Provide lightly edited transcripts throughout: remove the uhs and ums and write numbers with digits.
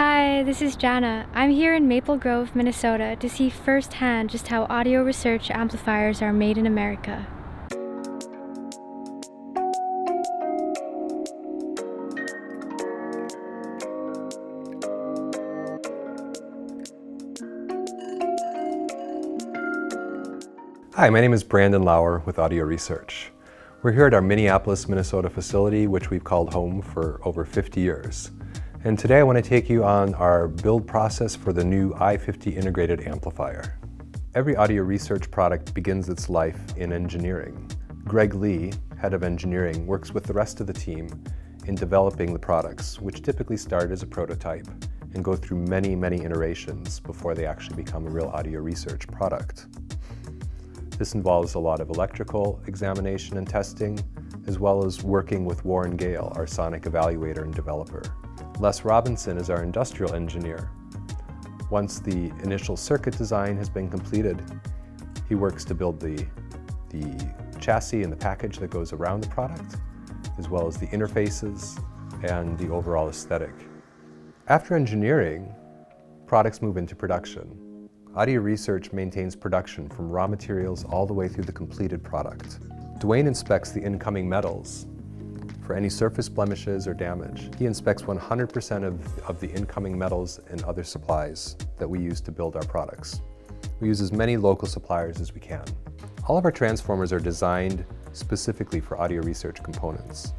Hi, this is Jana. I'm here in Maple Grove, Minnesota to see firsthand just how audio research amplifiers are made in America. Hi, my name is Brandon Lauer with Audio Research. We're here at our Minneapolis, Minnesota facility, which we've called home for over 50 years. And today I want to take you on our build process for the new i50 integrated amplifier. Every audio research product begins its life in engineering. Greg Lee, head of engineering, works with the rest of the team in developing the products, which typically start as a prototype and go through many, many iterations before they actually become a real audio research product. This involves a lot of electrical examination and testing, as well as working with Warren Gale, our sonic evaluator and developer. Les Robinson is our industrial engineer. Once the initial circuit design has been completed, he works to build the chassis and the package that goes around the product, as well as the interfaces and the overall aesthetic. After engineering, products move into production. Audio Research maintains production from raw materials all the way through the completed product. Dwayne inspects the incoming metals for any surface blemishes or damage. He inspects 100% of the incoming metals and other supplies that we use to build our products. We use as many local suppliers as we can. All of our transformers are designed specifically for audio research components.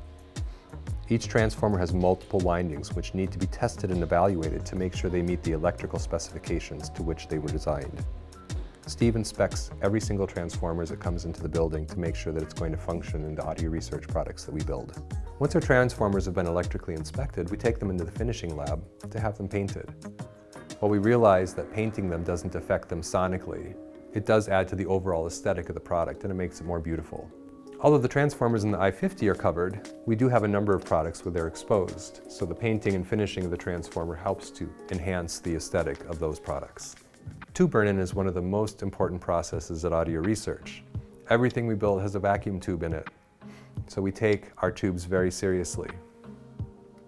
Each transformer has multiple windings which need to be tested and evaluated to make sure they meet the electrical specifications to which they were designed. Steve inspects every single transformer as it comes into the building to make sure that it's going to function in the audio research products that we build. Once our transformers have been electrically inspected, we take them into the finishing lab to have them painted. While we realize that painting them doesn't affect them sonically, it does add to the overall aesthetic of the product and it makes it more beautiful. Although the transformers in the i50 are covered, we do have a number of products where they're exposed, so the painting and finishing of the transformer helps to enhance the aesthetic of those products. Tube burn-in is one of the most important processes at Audio Research. Everything we build has a vacuum tube in it, so we take our tubes very seriously.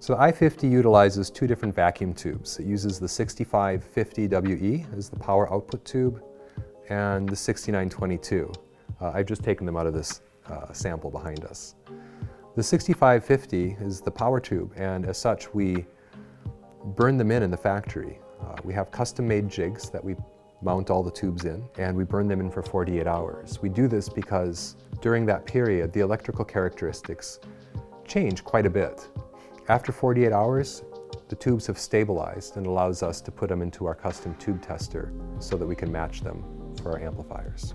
So the i50 utilizes two different vacuum tubes. It uses the 6550WE as the power output tube and the 6922. I've just taken them out of this sample behind us. The 6550 is the power tube, and as such we burn them in the factory. We have custom-made jigs that we mount all the tubes in, and we burn them in for 48 hours. We do this because during that period, the electrical characteristics change quite a bit. After 48 hours, the tubes have stabilized and allows us to put them into our custom tube tester so that we can match them for our amplifiers.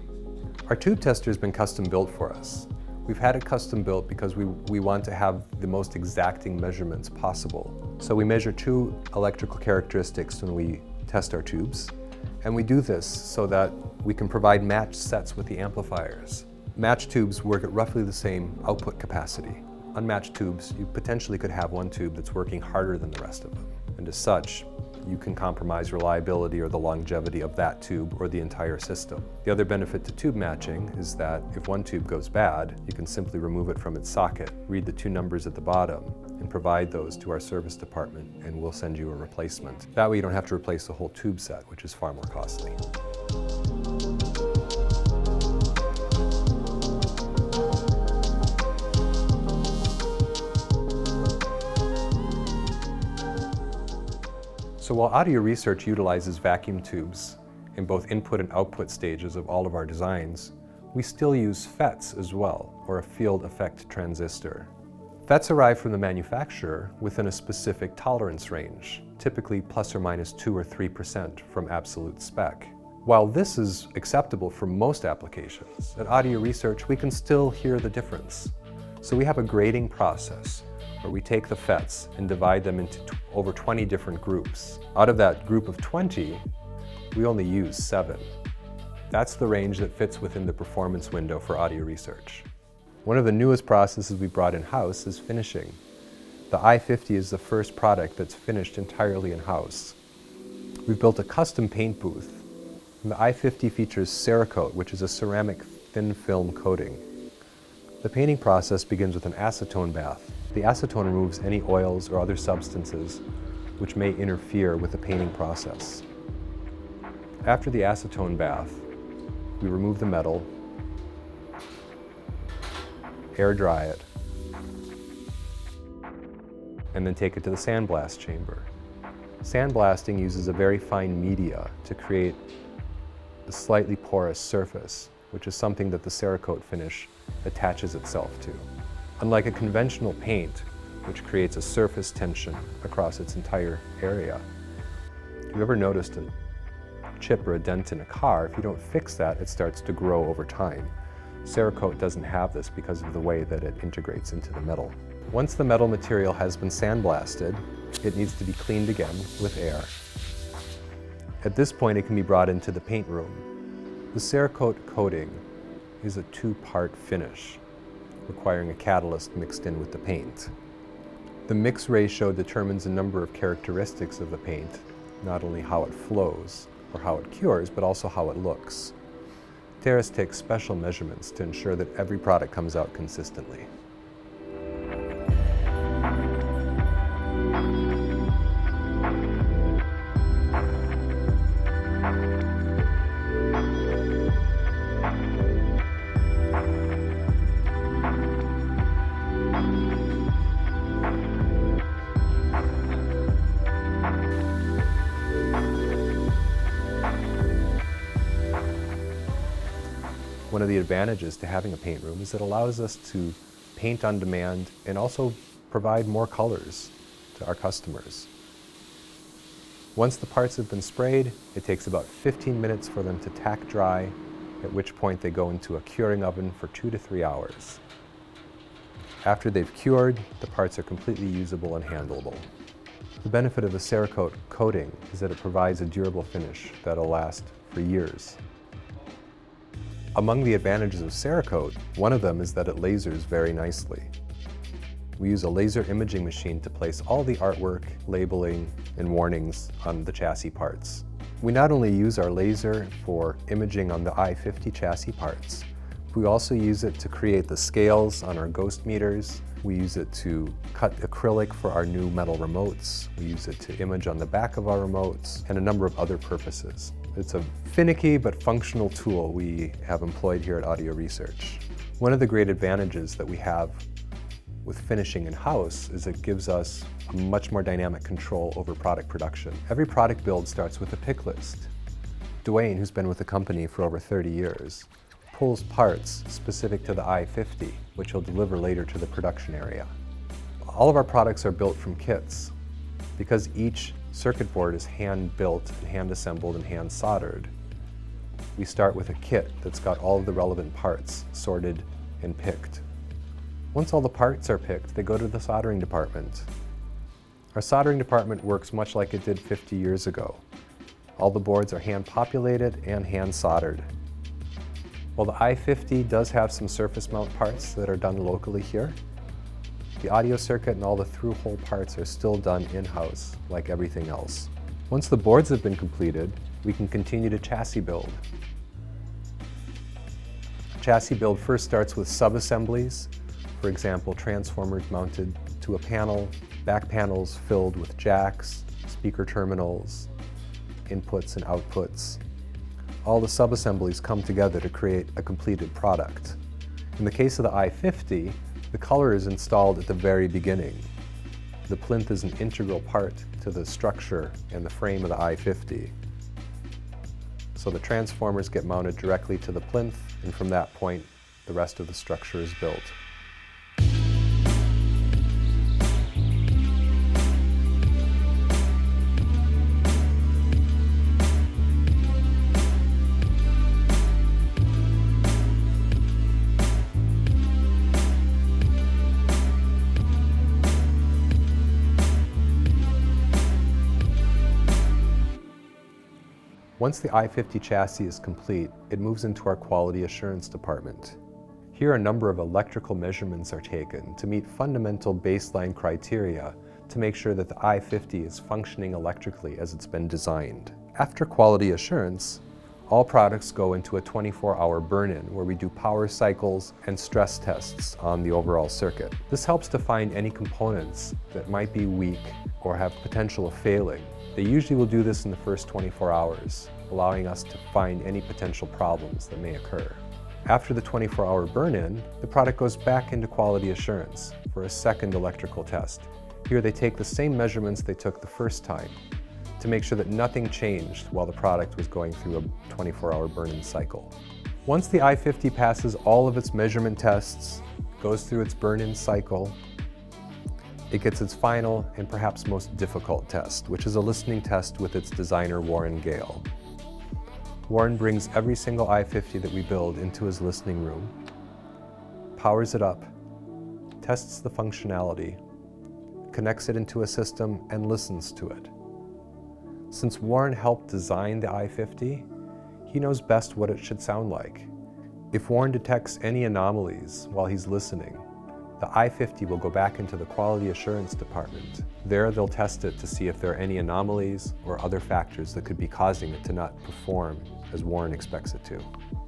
Our tube tester has been custom built for us. We've had it custom built because we want to have the most exacting measurements possible. So we measure two electrical characteristics when we test our tubes, and we do this so that we can provide matched sets with the amplifiers. Matched tubes work at roughly the same output capacity. Unmatched tubes, you potentially could have one tube that's working harder than the rest of them, and as such, you can compromise reliability or the longevity of that tube or the entire system. The other benefit to tube matching is that if one tube goes bad, you can simply remove it from its socket, read the two numbers at the bottom, and provide those to our service department, and we'll send you a replacement. That way you don't have to replace the whole tube set, which is far more costly. So while Audio Research utilizes vacuum tubes in both input and output stages of all of our designs, we still use FETs as well, or a field effect transistor. FETs arrive from the manufacturer within a specific tolerance range, typically plus or minus 2 or 3% from absolute spec. While this is acceptable for most applications, at Audio Research we can still hear the difference. So we have a grading process where we take the FETs and divide them into over 20 different groups. Out of that group of 20, we only use 7. That's the range that fits within the performance window for Audio Research. One of the newest processes we brought in-house is finishing. The i50 is the first product that's finished entirely in-house. We've built a custom paint booth. And the i50 features Cerakote, which is a ceramic thin film coating. The painting process begins with an acetone bath. The acetone removes any oils or other substances which may interfere with the painting process. After the acetone bath, we remove the metal, air dry it, and then take it to the sandblast chamber. Sandblasting uses a very fine media to create a slightly porous surface, which is something that the Cerakote finish attaches itself to. Unlike a conventional paint, which creates a surface tension across its entire area, if you've ever noticed a chip or a dent in a car, if you don't fix that, it starts to grow over time. Cerakote doesn't have this because of the way that it integrates into the metal. Once the metal material has been sandblasted, it needs to be cleaned again with air. At this point, it can be brought into the paint room. The Cerakote coating is a two-part finish, requiring a catalyst mixed in with the paint. The mix ratio determines a number of characteristics of the paint, not only how it flows or how it cures, but also how it looks. Terrace takes special measurements to ensure that every product comes out consistently. One of the advantages to having a paint room is it allows us to paint on demand and also provide more colors to our customers. Once the parts have been sprayed, it takes about 15 minutes for them to tack dry, at which point they go into a curing oven for 2 to 3 hours. After they've cured, the parts are completely usable and handleable. The benefit of the Cerakote coating is that it provides a durable finish that'll last for years. Among the advantages of Cerakote, one of them is that it lasers very nicely. We use a laser imaging machine to place all the artwork, labeling, and warnings on the chassis parts. We not only use our laser for imaging on the i50 chassis parts, we also use it to create the scales on our ghost meters. We use it to cut acrylic for our new metal remotes. We use it to image on the back of our remotes, and a number of other purposes. It's a finicky but functional tool we have employed here at Audio Research. One of the great advantages that we have with finishing in-house is it gives us a much more dynamic control over product production. Every product build starts with a pick list. Dwayne, who's been with the company for over 30 years, pulls parts specific to the i50, which he'll deliver later to the production area. All of our products are built from kits. Because each circuit board is hand-built and hand-assembled and hand-soldered, we start with a kit that's got all of the relevant parts sorted and picked. Once all the parts are picked, they go to the soldering department. Our soldering department works much like it did 50 years ago. All the boards are hand-populated and hand-soldered. While the i50 does have some surface mount parts that are done locally here, the audio circuit and all the through-hole parts are still done in-house, like everything else. Once the boards have been completed, we can continue to chassis build. Chassis build first starts with sub-assemblies, for example, transformers mounted to a panel, back panels filled with jacks, speaker terminals, inputs and outputs. All the sub-assemblies come together to create a completed product. In the case of the i50, the color is installed at the very beginning. The plinth is an integral part to the structure and the frame of the i50. So the transformers get mounted directly to the plinth, and from that point, the rest of the structure is built. Once the i50 chassis is complete, it moves into our quality assurance department. Here a number of electrical measurements are taken to meet fundamental baseline criteria to make sure that the i50 is functioning electrically as it's been designed. After quality assurance, all products go into a 24-hour burn-in where we do power cycles and stress tests on the overall circuit. This helps to find any components that might be weak or have potential of failing, they usually will do this in the first 24 hours, allowing us to find any potential problems that may occur. After the 24-hour burn-in, the product goes back into quality assurance for a second electrical test. Here they take the same measurements they took the first time to make sure that nothing changed while the product was going through a 24-hour burn-in cycle. Once the i50 passes all of its measurement tests, goes through its burn-in cycle, it gets its final and perhaps most difficult test, which is a listening test with its designer Warren Gale. Warren brings every single i50 that we build into his listening room, powers it up, tests the functionality, connects it into a system, and listens to it. Since Warren helped design the i50, he knows best what it should sound like. If Warren detects any anomalies while he's listening, the i50 will go back into the quality assurance department. There they'll test it to see if there are any anomalies or other factors that could be causing it to not perform as Warren expects it to.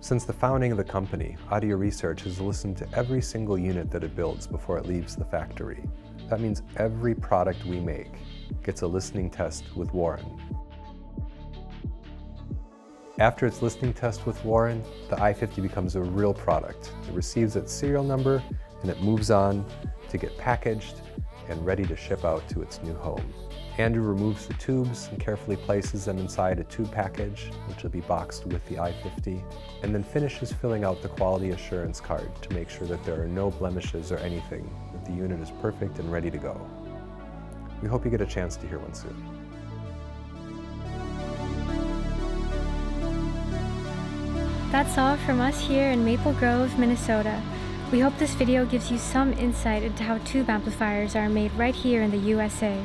Since the founding of the company, Audio Research has listened to every single unit that it builds before it leaves the factory. That means every product we make gets a listening test with Warren. After its listening test with Warren, the i50 becomes a real product. It receives its serial number and it moves on to get packaged and ready to ship out to its new home. Andrew removes the tubes and carefully places them inside a tube package, which will be boxed with the i50, and then finishes filling out the quality assurance card to make sure that there are no blemishes or anything, that the unit is perfect and ready to go. We hope you get a chance to hear one soon. That's all from us here in Maple Grove, Minnesota. We hope this video gives you some insight into how tube amplifiers are made right here in the USA.